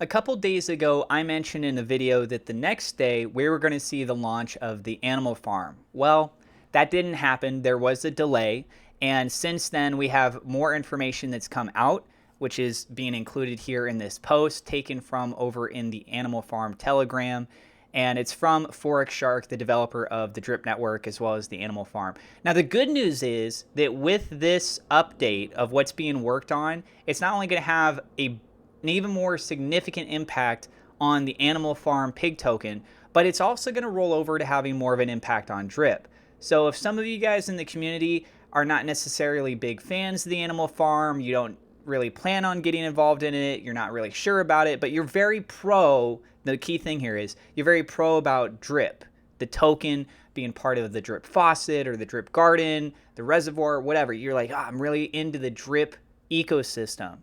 A couple days ago, I mentioned in a video that the next day we were going to see the launch of the animal farm. Well, that didn't happen. There was a delay. And since then, we have more information that's come out, which is being included here in this post, taken from over in the Animal Farm Telegram. And it's from Forex Shark, the developer of the Drip Network, as well as the Animal Farm. Now, the good news is that with this update of what's being worked on, it's not only going to have an even more significant impact on the Animal Farm pig token, but it's also going to roll over to having more of an impact on Drip. So if some of you guys in the community are not necessarily big fans of the Animal Farm, you don't really plan on getting involved in it, you're not really sure about it, but you're very pro, the key thing here is you're very pro about Drip, the token being part of the Drip faucet or the Drip garden, the reservoir, whatever. You're like, I'm really into the Drip ecosystem.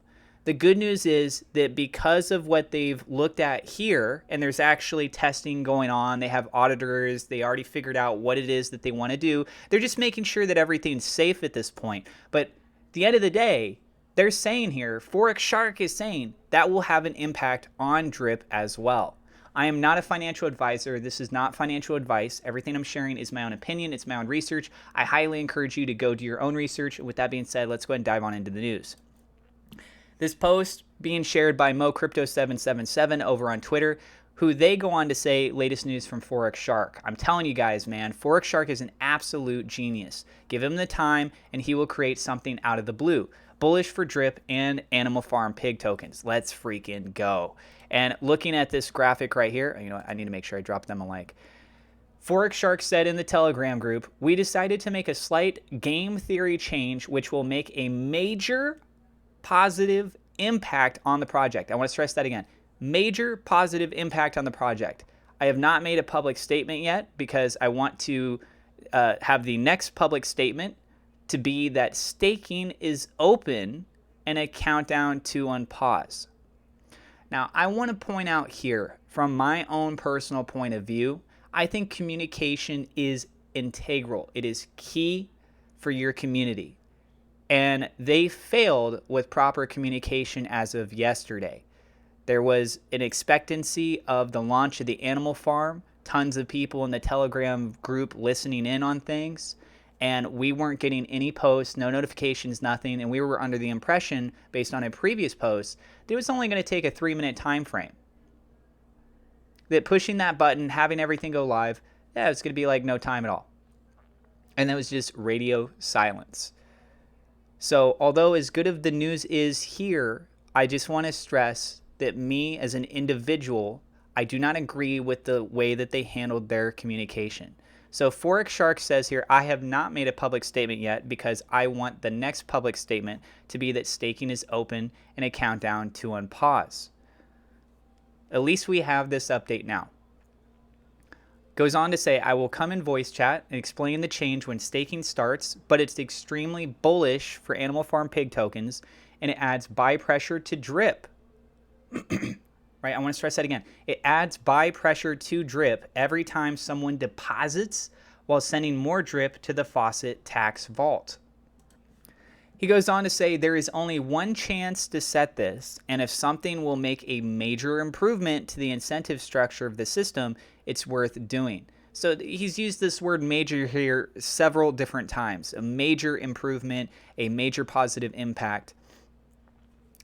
The good news is that because of what they've looked at here, and there's actually testing going on, they have auditors, they already figured out what it is that they want to do. They're just making sure that everything's safe at this point. But at the end of the day, they're saying here, Forex Shark is saying that will have an impact on Drip as well. I am not a financial advisor. This is not financial advice. Everything I'm sharing is my own opinion. It's my own research. I highly encourage you to go do your own research. And with that being said, let's go ahead and dive on into the news. This post being shared by MoCrypto777 over on Twitter, who they go on to say latest news from Forex Shark. I'm telling you guys, man, Forex Shark is an absolute genius. Give him the time and he will create something out of the blue. Bullish for Drip and Animal Farm pig tokens. Let's freaking go. And looking at this graphic right here, you know, I need to make sure I drop them a like. Forex Shark said in the Telegram group, we decided to make a slight game theory change which will make a major positive impact on the project. I want to stress that again. Major positive impact on the project. I have not made a public statement yet because I want to have the next public statement to be that staking is open and a countdown to unpause. Now, I want to point out here, from my own personal point of view, I think communication is integral. It is key for your community. And they failed with proper communication as of yesterday. There was an expectancy of the launch of the Animal Farm, tons of people in the Telegram group listening in on things, and we weren't getting any posts, no notifications, nothing, and we were under the impression, based on a previous post, that it was only going to take a 3-minute time frame. That pushing that button, having everything go live, yeah, it's going to be like no time at all. And that was just radio silence. So although as good of the news is here, I just want to stress that me as an individual, I do not agree with the way that they handled their communication. So Forex Shark says here, I have not made a public statement yet because I want the next public statement to be that staking is open and a countdown to unpause. At least we have this update now. Goes on to say, I will come in voice chat and explain the change when staking starts, but it's extremely bullish for Animal Farm pig tokens, and it adds buy pressure to Drip. Right, I want to stress that again. It adds buy pressure to Drip every time someone deposits while sending more Drip to the faucet tax vault. He goes on to say there is only one chance to set this, and if something will make a major improvement to the incentive structure of the system, it's worth doing. So he's used this word major here several different times. A major improvement, a major positive impact.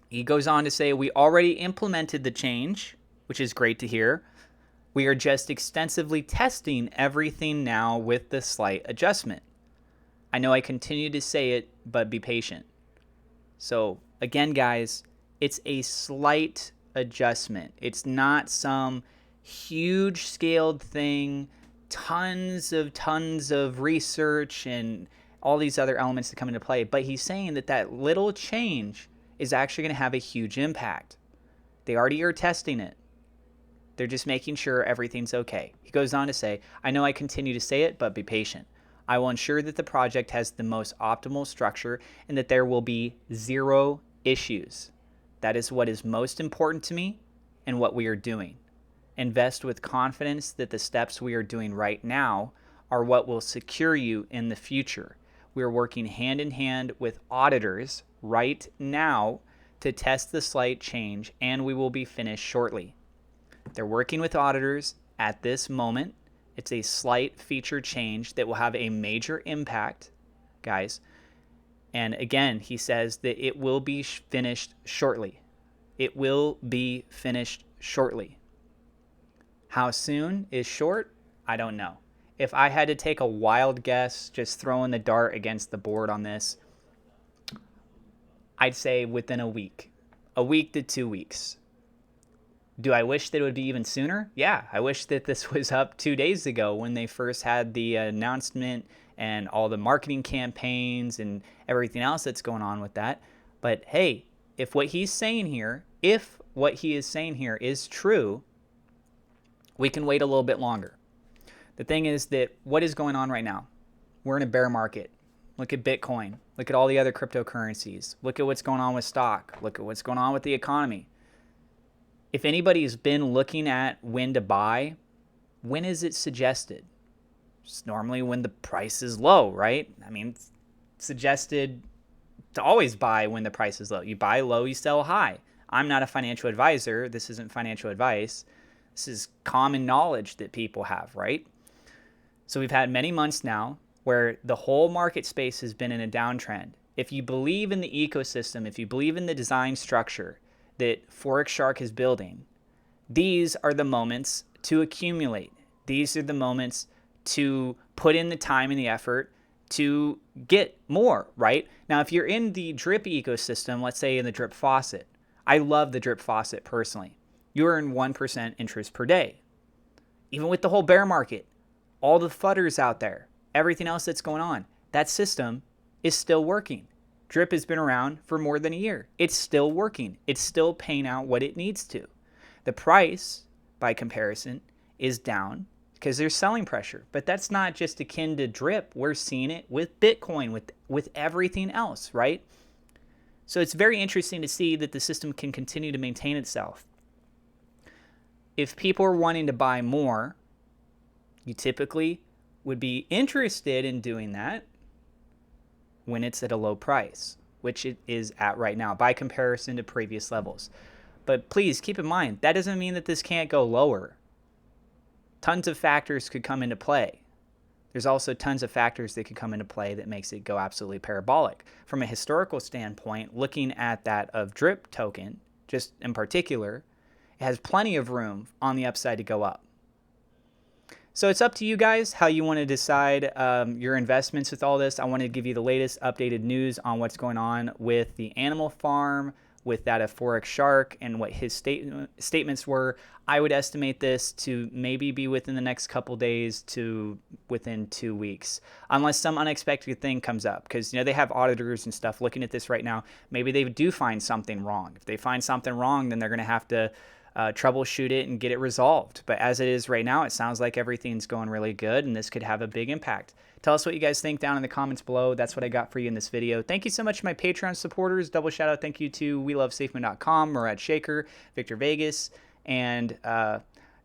He goes on to say we already implemented the change, which is great to hear. We are just extensively testing everything now with the slight adjustment. I know I continue to say it, but be patient. So again, guys, it's a slight adjustment. It's not some huge scaled thing, tons of research and all these other elements that come into play. But he's saying that that little change is actually going to have a huge impact. They already are testing it. They're just making sure everything's okay. He goes on to say, I know I continue to say it, but be patient. I will ensure that the project has the most optimal structure and that there will be zero issues. That is what is most important to me and what we are doing. Invest with confidence that the steps we are doing right now are what will secure you in the future. We are working hand in hand with auditors right now to test the slight change, and we will be finished shortly. They're working with auditors at this moment. It's a slight feature change that will have a major impact, guys. And again, he says that it will be finished shortly. It will be finished shortly. How soon is short? I don't know. If I had to take a wild guess, just throwing the dart against the board on this, I'd say within a week to 2 weeks. Do I wish that it would be even sooner? Yeah, I wish that this was up 2 days ago when they first had the announcement and all the marketing campaigns and everything else that's going on with that. But hey, if what he is saying here is true, we can wait a little bit longer. The thing is that what is going on right now? We're in a bear market. Look at Bitcoin. Look at all the other cryptocurrencies. Look at what's going on with stock. Look at what's going on with the economy. If anybody's been looking at when to buy, when is it suggested? It's normally when the price is low, right? I mean, it's suggested to always buy when the price is low. You buy low, you sell high. I'm not a financial advisor. This isn't financial advice. This is common knowledge that people have, right? So we've had many months now where the whole market space has been in a downtrend. If you believe in the ecosystem, if you believe in the design structure that Forex Shark is building, these are the moments to accumulate. These are the moments to put in the time and the effort to get more, right? Now, if you're in the drip ecosystem, let's say in the drip faucet, I love the drip faucet personally. You earn 1% interest per day. Even with the whole bear market, all the fudders out there, everything else that's going on, that system is still working. Drip has been around for more than a year. It's still working. It's still paying out what it needs to. The price, by comparison, is down because there's selling pressure. But that's not just akin to drip. We're seeing it with Bitcoin, with everything else, right? So it's very interesting to see that the system can continue to maintain itself. If people are wanting to buy more, you typically would be interested in doing that when it's at a low price, which it is at right now by comparison to previous levels. But please keep in mind, that doesn't mean that this can't go lower. Tons of factors could come into play. There's also tons of factors that could come into play that makes it go absolutely parabolic. From a historical standpoint, looking at that of drip token, just in particular, it has plenty of room on the upside to go up. So it's up to you guys how you want to decide your investments with all this. I want to give you the latest updated news on what's going on with the animal farm, with that of Forex Shark, and what his statements were. I would estimate this to maybe be within the next couple days to within 2 weeks, unless some unexpected thing comes up. Because they have auditors and stuff looking at this right now. Maybe they do find something wrong. If they find something wrong, then they're going to have to troubleshoot it and get it resolved. But as it is right now, it sounds like everything's going really good, and this could have a big impact. Tell us what you guys think down in the comments below. That's what I got for you in this video. Thank you so much to my Patreon supporters. Double shout out thank you to WeLoveSafeMoon.com, Murad Shaker, Victor Vegas, and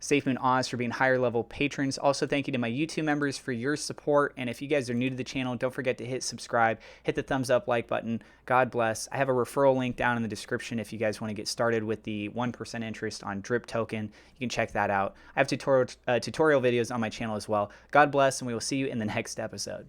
SafeMoon Oz for being higher level patrons. Also, thank you to my YouTube members for your support. And if you guys are new to the channel, don't forget to hit subscribe, hit the thumbs up, like button. God bless. I have a referral link down in the description if you guys want to get started with the 1% interest on drip token. You can check that out. I have tutorial videos on my channel as well. God bless, and we will see you in the next episode.